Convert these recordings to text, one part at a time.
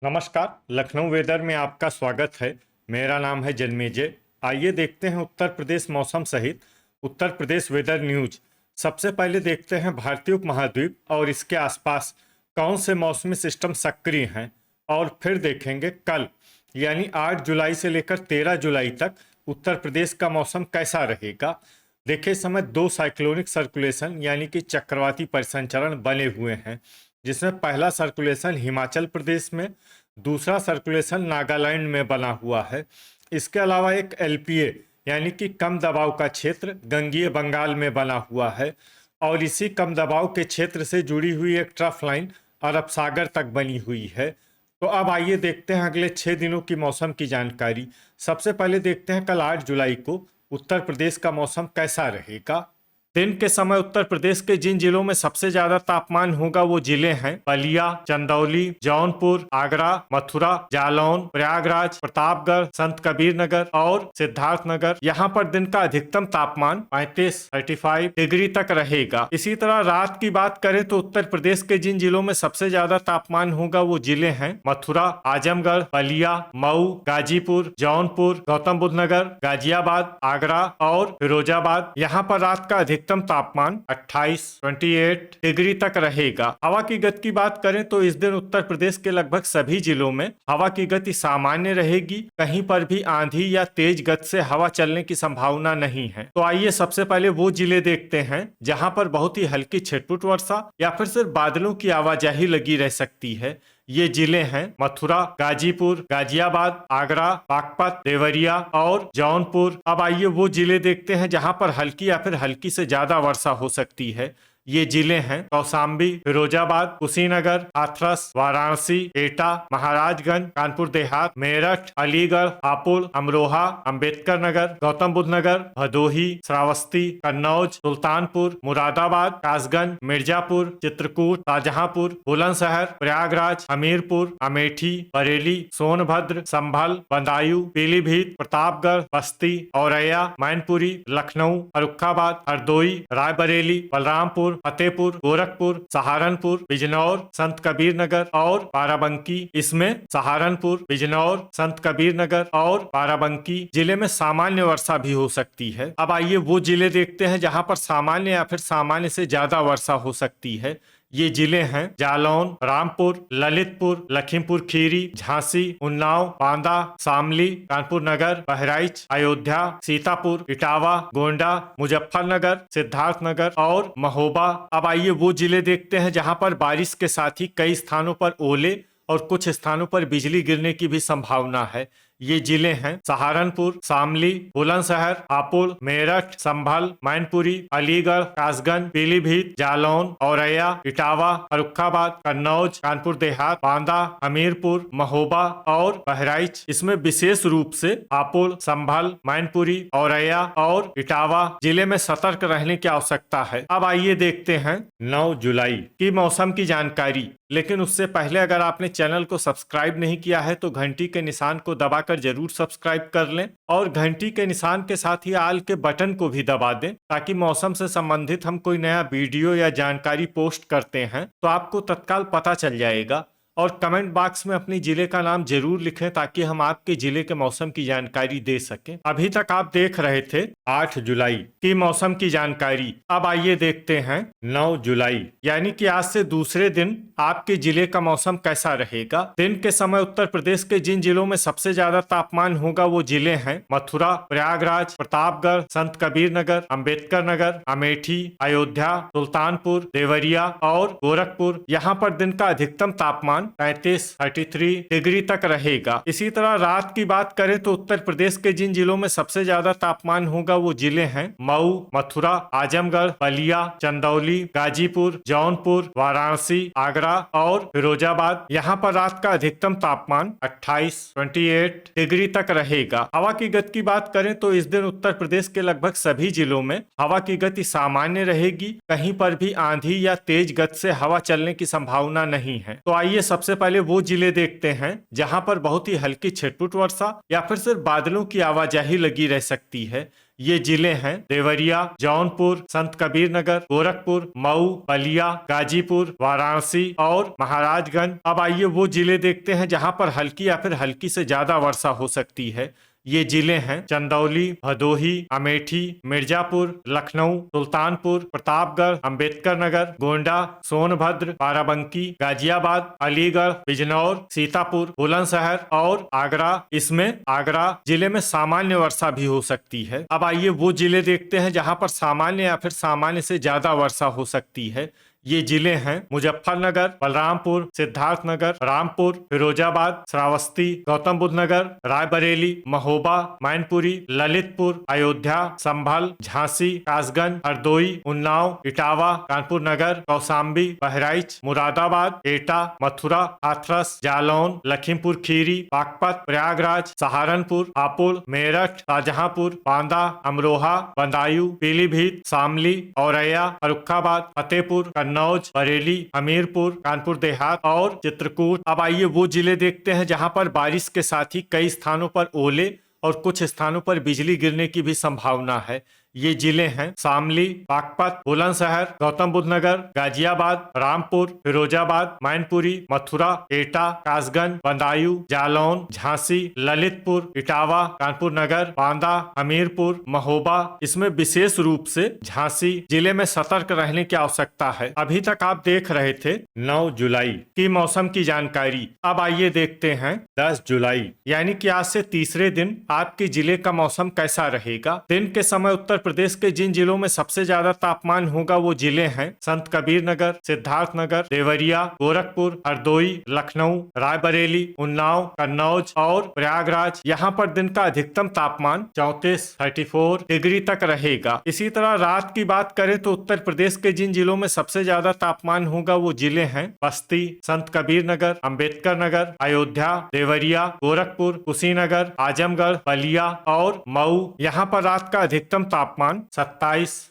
नमस्कार। लखनऊ वेदर में आपका स्वागत है। मेरा नाम है जन्मेजय। आइए देखते हैं उत्तर प्रदेश मौसम सहित उत्तर प्रदेश वेदर न्यूज। सबसे पहले देखते हैं भारतीय उपमहाद्वीप और इसके आसपास कौन से मौसमी सिस्टम सक्रिय हैं, और फिर देखेंगे कल यानी 8 जुलाई से लेकर 13 जुलाई तक उत्तर प्रदेश का मौसम कैसा रहेगा। देखिए, इस समय दो साइक्लोनिक सर्कुलेशन यानी कि चक्रवाती परिसंचरण बने हुए हैं, जिसमें पहला सर्कुलेशन हिमाचल प्रदेश में, दूसरा सर्कुलेशन नागालैंड में बना हुआ है। इसके अलावा एक एलपीए यानी कि कम दबाव का क्षेत्र गंगीय बंगाल में बना हुआ है, और इसी कम दबाव के क्षेत्र से जुड़ी हुई एक ट्रफ लाइन अरब सागर तक बनी हुई है। तो अब आइए देखते हैं अगले 6 दिनों की मौसम की जानकारी। सबसे पहले देखते हैं कल 8 जुलाई को उत्तर प्रदेश का मौसम कैसा रहेगा। दिन के समय उत्तर प्रदेश के जिन जिलों में सबसे ज्यादा तापमान होगा वो जिले हैं बलिया, चंदौली, जौनपुर, आगरा, मथुरा, जालौन, प्रयागराज, प्रतापगढ़, संत कबीर नगर और सिद्धार्थनगर। यहाँ पर दिन का अधिकतम तापमान 35 डिग्री तक रहेगा। इसी तरह रात की बात करें तो उत्तर प्रदेश के जिन जिलों में सबसे ज्यादा तापमान होगा वो जिले हैं मथुरा, आजमगढ़, बलिया, मऊ, गाजीपुर, जौनपुर, गौतम बुद्ध नगर, गाजियाबाद, आगरा और फिरोजाबाद। यहाँ पर रात का अधिकतम तापमान 28 डिग्री तक रहेगा। हवा की गति की बात करें तो इस दिन उत्तर प्रदेश के लगभग सभी जिलों में हवा की गति सामान्य रहेगी। कहीं पर भी आंधी या तेज गति से हवा चलने की संभावना नहीं है। तो आइए सबसे पहले वो जिले देखते हैं जहां पर बहुत ही हल्की छिटपुट वर्षा या फिर सिर्फ बादलों की आवाजाही लगी रह सकती है। ये जिले हैं मथुरा, गाजीपुर, गाजियाबाद, आगरा, बागपत, देवरिया और जौनपुर। अब आइए वो जिले देखते हैं जहां पर हल्की या फिर हल्की से ज्यादा वर्षा हो सकती है। ये जिले हैं कौशाम्बी, फिरोजाबाद, कुशीनगर, हाथरस, वाराणसी, एटा, महाराजगंज, कानपुर देहात, मेरठ, अलीगढ़, हापुड़, अमरोहा, अंबेडकर नगर, गौतम बुद्ध नगर, भदोही, श्रावस्ती, कन्नौज, सुल्तानपुर, मुरादाबाद, कासगंज, मिर्जापुर, चित्रकूट, शाहजहांपुर, बुलंदशहर, प्रयागराज, हमीरपुर, अमेठी, बरेली, सोनभद्र, संभल, बदायूं, पीलीभीत, प्रतापगढ़, बस्ती, औरैया, मैनपुरी, लखनऊ, फर्रुखाबाद, हरदोई, रायबरेली, बलरामपुर, फतेहपुर, गोरखपुर, सहारनपुर, बिजनौर, संत कबीर नगर और बाराबंकी। इसमें सहारनपुर, बिजनौर, संत कबीर नगर और बाराबंकी जिले में सामान्य वर्षा भी हो सकती है। अब आइए वो जिले देखते हैं जहां पर सामान्य या फिर सामान्य से ज्यादा वर्षा हो सकती है। ये जिले हैं जालौन, रामपुर, ललितपुर, लखीमपुर खीरी, झांसी, उन्नाव, बांदा, शामली, कानपुर नगर, बहराइच, अयोध्या, सीतापुर, इटावा, गोंडा, मुजफ्फरनगर, सिद्धार्थनगर और महोबा। अब आइए वो जिले देखते हैं जहां पर बारिश के साथ ही कई स्थानों पर ओले और कुछ स्थानों पर बिजली गिरने की भी संभावना है। ये जिले हैं सहारनपुर, शामली, बुलंदशहर, हापुड़, मेरठ, संभल, मैनपुरी, अलीगढ़, कासगंज, पीलीभीत, जालौन, औरैया, इटावा, फर्रुखाबाद, कन्नौज, कानपुर देहात, बांदा, हमीरपुर, महोबा और बहराइच। इसमें विशेष रूप से हापुड़, संभल, मैनपुरी, औरैया और इटावा जिले में सतर्क रहने की आवश्यकता है। अब आइए देखते हैं 9 जुलाई की मौसम की जानकारी। लेकिन उससे पहले अगर आपने चैनल को सब्सक्राइब नहीं किया है तो घंटी के निशान को दबाकर जरूर सब्सक्राइब कर लें, और घंटी के निशान के साथ ही आल के बटन को भी दबा दें, ताकि मौसम से संबंधित हम कोई नया वीडियो या जानकारी पोस्ट करते हैं तो आपको तत्काल पता चल जाएगा। और कमेंट बॉक्स में अपनी जिले का नाम जरूर लिखें ताकि हम आपके जिले के मौसम की जानकारी दे सकें। अभी तक आप देख रहे थे 8 जुलाई की मौसम की जानकारी। अब आइए देखते हैं 9 जुलाई यानी कि आज से दूसरे दिन आपके जिले का मौसम कैसा रहेगा। दिन के समय उत्तर प्रदेश के जिन जिलों में सबसे ज्यादा तापमान होगा वो जिले हैं मथुरा, प्रयागराज, प्रतापगढ़, संत कबीर नगर, अंबेडकर नगर, अमेठी, अयोध्या, सुल्तानपुर, देवरिया और गोरखपुर। यहाँ पर दिन का अधिकतम तापमान 33 डिग्री तक रहेगा। इसी तरह रात की बात करें तो उत्तर प्रदेश के जिन जिलों में सबसे ज्यादा तापमान होगा वो जिले हैं मऊ, मथुरा, आजमगढ़, बलिया, चंदौली, गाजीपुर, जौनपुर, वाराणसी, आगरा और फिरोजाबाद। यहाँ पर रात का अधिकतम तापमान 28 डिग्री तक रहेगा। हवा की गति की बात करें तो इस दिन उत्तर प्रदेश के लगभग सभी जिलों में हवा की गति सामान्य रहेगी। कहीं पर भी आंधी या तेज गति से हवा चलने की संभावना नहीं है। तो आइए सबसे पहले वो जिले देखते हैं जहां पर बहुत ही हल्की छिटपुट वर्षा या फिर सिर्फ बादलों की आवाजाही लगी रह सकती है। ये जिले हैं देवरिया, जौनपुर, संत कबीर नगर, गोरखपुर, मऊ, बलिया, गाजीपुर, वाराणसी और महाराजगंज। अब आइए वो जिले देखते हैं जहां पर हल्की या फिर हल्की से ज्यादा वर्षा हो सकती है। ये जिले हैं चंदौली, भदोही, अमेठी, मिर्जापुर, लखनऊ, सुल्तानपुर, प्रतापगढ़, अंबेडकर नगर, गोंडा, सोनभद्र, बाराबंकी, गाजियाबाद, अलीगढ़, बिजनौर, सीतापुर, बुलंदशहर और आगरा। इसमें आगरा जिले में सामान्य वर्षा भी हो सकती है। अब आइए वो जिले देखते हैं जहां पर सामान्य या फिर सामान्य से ज्यादा वर्षा हो सकती है। ये जिले हैं मुजफ्फरनगर, बलरामपुर, सिद्धार्थनगर, रामपुर, फिरोजाबाद, श्रावस्ती, गौतम बुद्ध नगर, रायबरेली, महोबा, मैनपुरी, ललितपुर, अयोध्या, संभल, झांसी, कासगंज, हरदोई, उन्नाव, इटावा, कानपुर नगर, कौशाम्बी, बहराइच, मुरादाबाद, एटा, मथुरा, हाथरस, जालौन, लखीमपुर खीरी, बागपत, प्रयागराज, सहारनपुर, हापुड़, मेरठ, शाहजहांपुर, बांदा, अमरोहा, बदायूं, पीलीभीत, शामली, औरैया, फर्रुखाबाद, फतेहपुर, कन्नौज, बरेली, हमीरपुर, कानपुर देहात और चित्रकूट। अब आइए वो जिले देखते हैं जहां पर बारिश के साथ ही कई स्थानों पर ओले और कुछ स्थानों पर बिजली गिरने की भी संभावना है। ये जिले हैं शामली, बागपत, बुलंदशहर, गौतम बुद्ध नगर, गाजियाबाद, रामपुर, फिरोजाबाद, मैनपुरी, मथुरा, एटा, कासगंज, बदायूं, जालौन, झांसी, ललितपुर, इटावा, कानपुर नगर, बांदा, हमीरपुर, महोबा। इसमें विशेष रूप से झांसी जिले में सतर्क रहने की आवश्यकता है। अभी तक आप देख रहे थे 9 जुलाई की मौसम की जानकारी। अब आइए देखते हैं 10 जुलाई यानी कि आज से तीसरे दिन आपके जिले का मौसम कैसा रहेगा। दिन के समय उत्तर प्रदेश के जिन जिलों में सबसे ज्यादा तापमान होगा वो जिले हैं संत कबीर नगर, सिद्धार्थनगर, देवरिया, गोरखपुर, हरदोई, लखनऊ, रायबरेली, उन्नाव, कन्नौज और प्रयागराज। यहाँ पर दिन का अधिकतम तापमान 34 डिग्री तक रहेगा। इसी तरह रात की बात करें तो उत्तर प्रदेश के जिन जिलों में सबसे ज्यादा तापमान होगा वो जिले हैं बस्ती, संत कबीर नगर, अंबेडकर नगर, अयोध्या, देवरिया, गोरखपुर, कुशीनगर, आजमगढ़, बलिया और मऊ। यहाँ पर रात का अधिकतम तापमान 27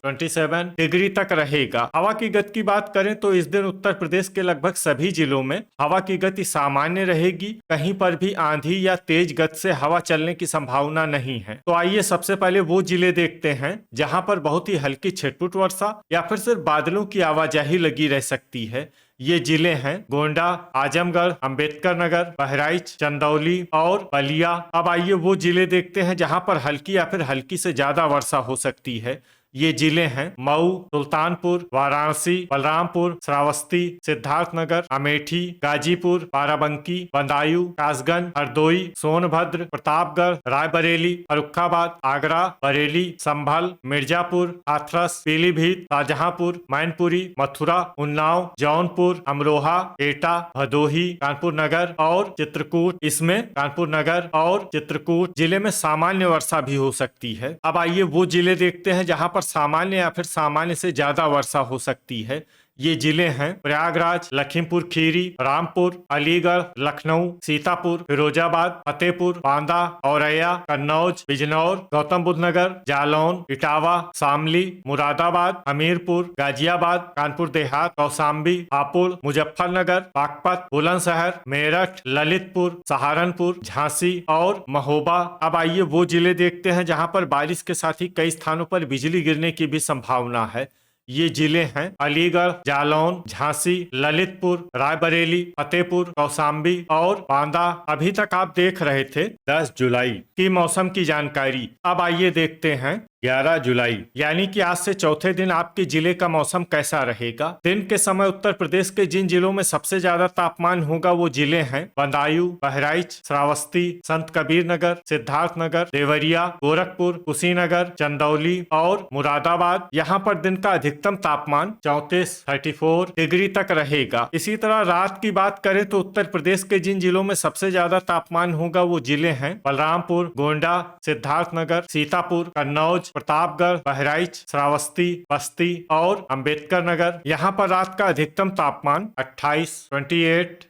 डिग्री तक रहेगा। हवा की गति की बात करें तो इस दिन उत्तर प्रदेश के लगभग सभी जिलों में हवा की गति सामान्य रहेगी। कहीं पर भी आंधी या तेज गति से हवा चलने की संभावना नहीं है। तो आइए सबसे पहले वो जिले देखते हैं जहां पर बहुत ही हल्की छिटपुट वर्षा या फिर सिर्फ बादलों की आवाजाही लगी रह सकती है। ये जिले हैं गोंडा, आजमगढ़, अंबेडकर नगर, बहराइच, चंदौली और बलिया। अब आइए वो जिले देखते हैं जहां पर हल्की या फिर हल्की से ज्यादा वर्षा हो सकती है। ये जिले हैं मऊ, सुल्तानपुर, वाराणसी, बलरामपुर, श्रावस्ती, सिद्धार्थनगर, अमेठी, गाजीपुर, बाराबंकी, बदायूं, कासगंज, हरदोई, सोनभद्र, प्रतापगढ़, रायबरेली, फर्रुखाबाद, आगरा, बरेली, संभल, मिर्जापुर, हाथरस, पीलीभीत, शाहजहांपुर, मैनपुरी, मथुरा, उन्नाव, जौनपुर, अमरोहा, एटा, भदोही, कानपुर नगर और चित्रकूट। इसमें कानपुर नगर और चित्रकूट जिले में सामान्य वर्षा भी हो सकती है। अब आइए वो जिले देखते हैं जहां पर सामान्य या फिर सामान्य से ज्यादा वर्षा हो सकती है। ये जिले हैं प्रयागराज, लखीमपुर खीरी, रामपुर, अलीगढ़, लखनऊ, सीतापुर, फिरोजाबाद, फतेहपुर, बांदा, औरैया, कन्नौज, बिजनौर, गौतम बुद्ध नगर, जालौन, इटावा, शामली, मुरादाबाद, हमीरपुर, गाजियाबाद, कानपुर देहात, कौशाम्बी, हापुड़, मुजफ्फरनगर, बागपत, बुलंदशहर, मेरठ, ललितपुर, सहारनपुर, झांसी और महोबा। अब आइए वो जिले देखते हैं जहां पर बारिश के साथ ही कई स्थानों पर बिजली गिरने की भी संभावना है। ये जिले हैं अलीगढ़, जालौन, झांसी, ललितपुर, रायबरेली, फतेहपुर, कौशाम्बी और बांदा। अभी तक आप देख रहे थे 10 जुलाई की मौसम की जानकारी। अब आइए देखते हैं 11 जुलाई यानी कि आज से चौथे दिन आपके जिले का मौसम कैसा रहेगा। दिन के समय उत्तर प्रदेश के जिन जिलों में सबसे ज्यादा तापमान होगा वो जिले हैं बदायूं, बहराइच, श्रावस्ती, संत कबीर नगर, सिद्धार्थनगर, देवरिया, गोरखपुर, कुशीनगर, चंदौली और मुरादाबाद। यहाँ पर दिन का अधिकतम तापमान 34 डिग्री तक रहेगा। इसी तरह रात की बात करें तो उत्तर प्रदेश के जिन जिलों में सबसे ज्यादा तापमान होगा वो जिले हैं बलरामपुर, गोंडा, सिद्धार्थनगर, सीतापुर, कन्नौज प्रतापगढ़, बहराइच, श्रावस्ती, बस्ती और अंबेडकर नगर। यहाँ पर रात का अधिकतम तापमान 28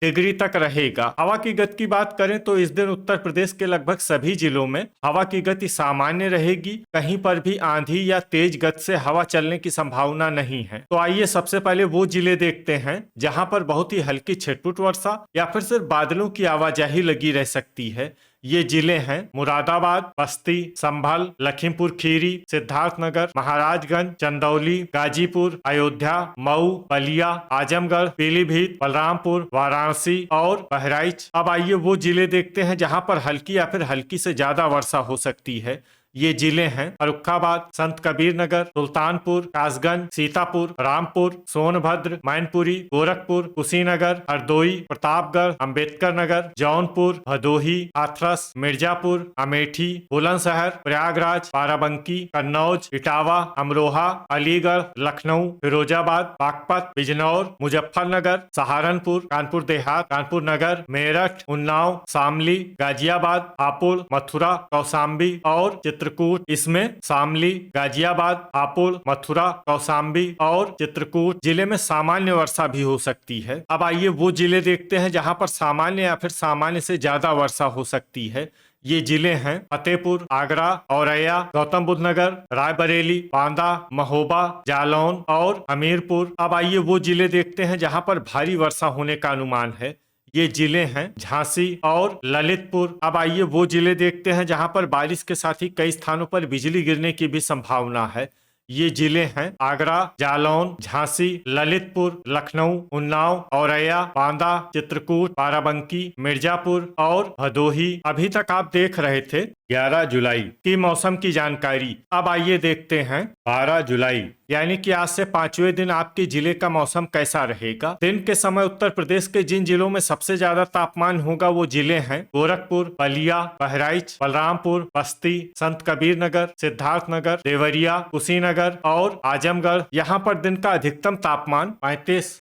डिग्री तक रहेगा। हवा की गति की बात करें तो इस दिन उत्तर प्रदेश के लगभग सभी जिलों में हवा की गति सामान्य रहेगी। कहीं पर भी आंधी या तेज गति से हवा चलने की संभावना नहीं है। तो आइए सबसे पहले वो जिले देखते हैं जहां पर बहुत ही हल्की छिटपुट वर्षा या फिर सिर्फ बादलों की आवाजाही लगी रह सकती है। ये जिले हैं मुरादाबाद, बस्ती, संभल, लखीमपुर खीरी, सिद्धार्थनगर, महाराजगंज, चंदौली, गाजीपुर, अयोध्या, मऊ, बलिया, आजमगढ़, पीलीभीत, बलरामपुर, वाराणसी और बहराइच। अब आइए वो जिले देखते हैं जहां पर हल्की या फिर हल्की से ज्यादा वर्षा हो सकती है। ये जिले हैं फर्रुखाबाद, संत कबीर नगर, सुल्तानपुर, कासगंज, सीतापुर, रामपुर, सोनभद्र, मैनपुरी, गोरखपुर, कुशीनगर, हरदोई, प्रतापगढ़, अंबेडकर नगर, जौनपुर, भदोही, हाथरस, मिर्जापुर, अमेठी, बुलंदशहर, प्रयागराज, बाराबंकी, कन्नौज, इटावा, अमरोहा, अलीगढ़, लखनऊ, फिरोजाबाद, बागपत, बिजनौर, मुजफ्फरनगर, सहारनपुर, कानपुर देहात, कानपुर नगर, मेरठ, उन्नाव, शामली, गाजियाबाद, हापुड़, मथुरा, कौशाम्बी और चित्रकूट। इसमें शामली, गाजियाबाद, हापुड़, मथुरा, कौशाम्बी और चित्रकूट जिले में सामान्य वर्षा भी हो सकती है। अब आइए वो जिले देखते हैं जहां पर सामान्य या फिर सामान्य से ज्यादा वर्षा हो सकती है। ये जिले हैं फतेहपुर, आगरा, औरैया, गौतम बुद्ध नगर, रायबरेली, बांदा, महोबा, जालौन और हमीरपुर। अब आइए वो जिले देखते हैं जहां पर भारी वर्षा होने का अनुमान है। ये जिले हैं झांसी और ललितपुर। अब आइए वो जिले देखते हैं जहां पर बारिश के साथ ही कई स्थानों पर बिजली गिरने की भी संभावना है। ये जिले हैं आगरा, जालौन, झांसी, ललितपुर, लखनऊ, उन्नाव, औरैया, बांदा, चित्रकूट, बाराबंकी, मिर्जापुर और भदोही। अभी तक आप देख रहे थे 11 जुलाई की मौसम की जानकारी। अब आइए देखते हैं 12 जुलाई यानी कि आज से 5वें दिन आपके जिले का मौसम कैसा रहेगा। दिन के समय उत्तर प्रदेश के जिन जिलों में सबसे ज्यादा तापमान होगा वो जिले हैं गोरखपुर, बलिया, बहराइच, बलरामपुर, बस्ती, संत कबीर नगर, सिद्धार्थनगर, देवरिया, कुशीनगर और आजमगढ़। यहाँ पर दिन का अधिकतम तापमान 35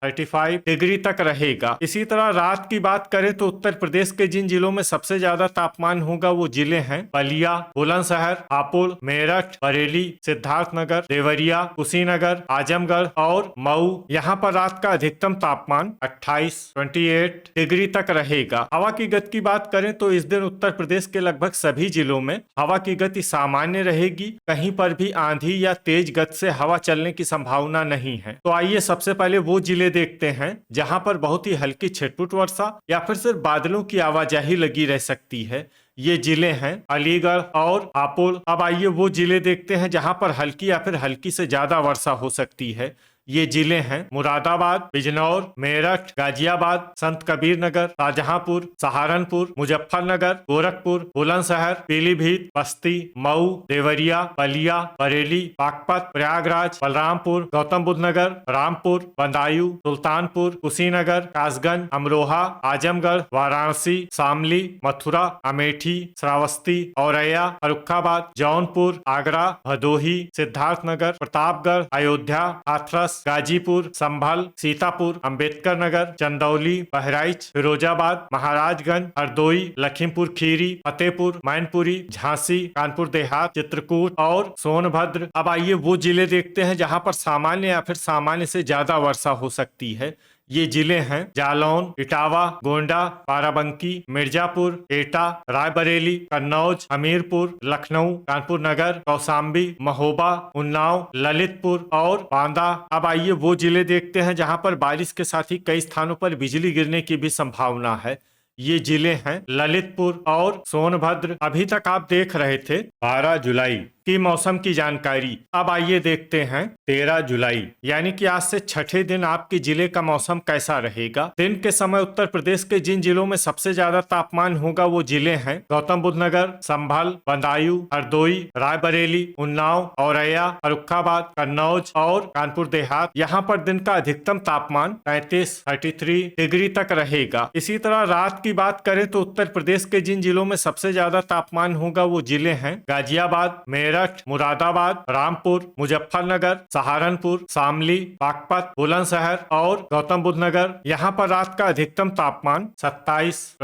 डिग्री तक रहेगा। इसी तरह रात की बात करें तो उत्तर प्रदेश के जिन जिलों में सबसे ज्यादा तापमान होगा वो जिले हैं बलिया, बुलंदशहर, हापुड़, मेरठ, बरेली, सिद्धार्थनगर, देवरिया, कुशीनगर, आजमगढ़ और मऊ। यहाँ पर रात का अधिकतम तापमान 28 डिग्री तक रहेगा। हवा की गति की बात करें तो इस दिन उत्तर प्रदेश के लगभग सभी जिलों में हवा की गति सामान्य रहेगी। कहीं पर भी आंधी या तेज गति से हवा चलने की संभावना नहीं है। तो आइए सबसे पहले वो जिले देखते हैं जहाँ पर बहुत ही हल्की छिटपुट वर्षा या फिर सिर्फ बादलों की आवाजाही लगी रह सकती है। ये जिले हैं अलीगढ़ और हापुड़। अब आइए वो जिले देखते हैं जहां पर हल्की या फिर हल्की से ज्यादा वर्षा हो सकती है। ये जिले हैं मुरादाबाद, बिजनौर, मेरठ, गाजियाबाद, संत कबीर नगर, शाहजहांपुर, सहारनपुर, मुजफ्फरनगर, गोरखपुर, बुलंदशहर, पीलीभीत, बस्ती, मऊ, देवरिया, बलिया, बरेली, बागपत, प्रयागराज, बलरामपुर, गौतम बुद्ध नगर, रामपुर, बदायूं, सुल्तानपुर, कुशीनगर, कासगंज, अमरोहा, आजमगढ़, वाराणसी, शामली, मथुरा, अमेठी, श्रावस्ती, औरैया, फर्रुखाबाद, जौनपुर, आगरा, भदोही, सिद्धार्थनगर, प्रतापगढ़, अयोध्या, हाथरस, गाजीपुर, संभल, सीतापुर, अंबेडकर नगर, चंदौली, बहराइच, फिरोजाबाद, महाराजगंज, हरदोई, लखीमपुर खीरी, फतेहपुर, मैनपुरी, झांसी, कानपुर देहात, चित्रकूट और सोनभद्र। अब आइए वो जिले देखते हैं जहां पर सामान्य या फिर सामान्य से ज्यादा वर्षा हो सकती है। ये जिले हैं जालौन, इटावा, गोंडा, बाराबंकी, मिर्जापुर, एटा, रायबरेली, कन्नौज, हमीरपुर, लखनऊ, कानपुर नगर, कौशाम्बी, महोबा, उन्नाव, ललितपुर और बांदा। अब आइए वो जिले देखते हैं जहां पर बारिश के साथ ही कई स्थानों पर बिजली गिरने की भी संभावना है। ये जिले हैं ललितपुर और सोनभद्र। अभी तक आप देख रहे थे 12 जुलाई की मौसम की जानकारी। अब आइए देखते हैं 13 जुलाई यानी कि आज से छठे दिन आपके जिले का मौसम कैसा रहेगा। दिन के समय उत्तर प्रदेश के जिन जिलों में सबसे ज्यादा तापमान होगा वो जिले हैं गौतम बुद्ध नगर, संभल, बदायूं, हरदोई, रायबरेली, उन्नाव, औरैया, फर्रुखाबाद, कन्नौज और कानपुर देहात। यहाँ पर दिन का अधिकतम तापमान 33 डिग्री तक रहेगा। इसी तरह रात की बात करें तो उत्तर प्रदेश के जिन जिलों में सबसे ज्यादा तापमान होगा वो जिले हैं गाजियाबाद, मेरठ, मेरठ, मुरादाबाद, रामपुर, मुजफ्फरनगर, सहारनपुर, शामली, बागपत, बुलंदशहर और गौतम बुद्ध नगर। यहाँ पर रात का अधिकतम तापमान 27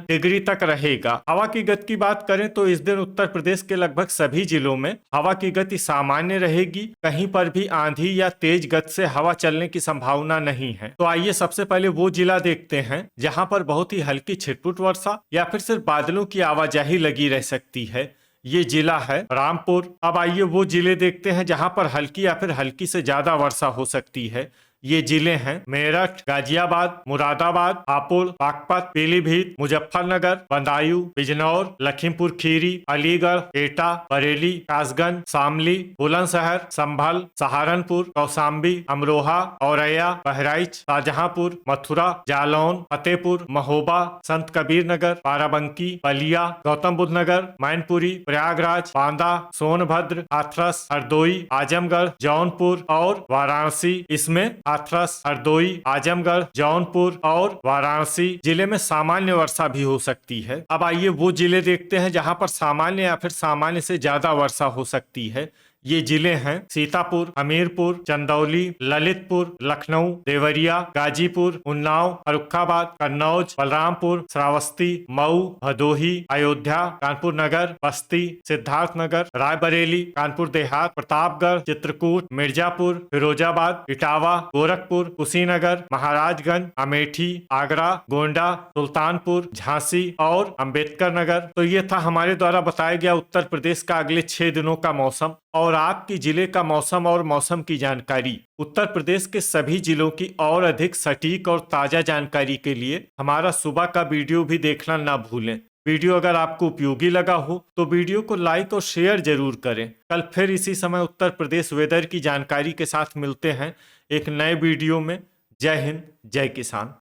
डिग्री तक रहेगा। हवा की गति की बात करें तो इस दिन उत्तर प्रदेश के लगभग सभी जिलों में हवा की गति सामान्य रहेगी। कहीं पर भी आंधी या तेज गति से हवा चलने की संभावना नहीं है। तो आइए सबसे पहले वो जिला देखते हैं जहां पर बहुत ही हल्की छिटपुट वर्षा या फिर सिर्फ बादलों की आवाजाही लगी रह सकती है। ये जिला है रामपुर। अब आइए वो जिले देखते हैं जहां पर हल्की या फिर हल्की से ज्यादा वर्षा हो सकती है। ये जिले हैं मेरठ, गाजियाबाद, मुरादाबाद, हापुड़, बागपत, पीलीभीत, मुजफ्फरनगर, बदायूं, बिजनौर, लखीमपुर खीरी, अलीगढ़, एटा, बरेली, कासगंज, शामली, बुलंदशहर, संभल, सहारनपुर, कौशाम्बी, अमरोहा, औरैया, बहराइच, शाहजहांपुर, मथुरा, जालौन, फतेहपुर, महोबा, संत कबीर नगर, बाराबंकी, बलिया, गौतम बुद्ध नगर, मैनपुरी, प्रयागराज, बांदा, सोनभद्र, हाथरस, हरदोई, आजमगढ़, जौनपुर और वाराणसी। इसमें हाथरस, हरदोई, आजमगढ़, जौनपुर और वाराणसी जिले में सामान्य वर्षा भी हो सकती है। अब आइए वो जिले देखते हैं जहां पर सामान्य या फिर सामान्य से ज्यादा वर्षा हो सकती है। ये जिले हैं सीतापुर, हमीरपुर, चंदौली, ललितपुर, लखनऊ, देवरिया, गाजीपुर, उन्नाव, फर्रुखाबाद, कन्नौज, बलरामपुर, श्रावस्ती, मऊ, भदोही, अयोध्या, कानपुर नगर, बस्ती, सिद्धार्थनगर, रायबरेली, कानपुर देहात, प्रतापगढ़, चित्रकूट, मिर्जापुर, फिरोजाबाद, इटावा, गोरखपुर, कुशीनगर, महाराजगंज, अमेठी, आगरा, गोंडा, सुल्तानपुर, झांसी और अंबेडकर नगर। तो ये था हमारे द्वारा बताया गया उत्तर प्रदेश का अगले 6 दिनों का मौसम और आपकी जिले का मौसम और मौसम की जानकारी। उत्तर प्रदेश के सभी जिलों की और अधिक सटीक और ताजा जानकारी के लिए हमारा सुबह का वीडियो भी देखना ना भूलें। वीडियो अगर आपको उपयोगी लगा हो तो वीडियो को लाइक और शेयर जरूर करें। कल फिर इसी समय उत्तर प्रदेश वेदर की जानकारी के साथ मिलते हैं एक नए वीडियो में। जय हिंद, जय किसान।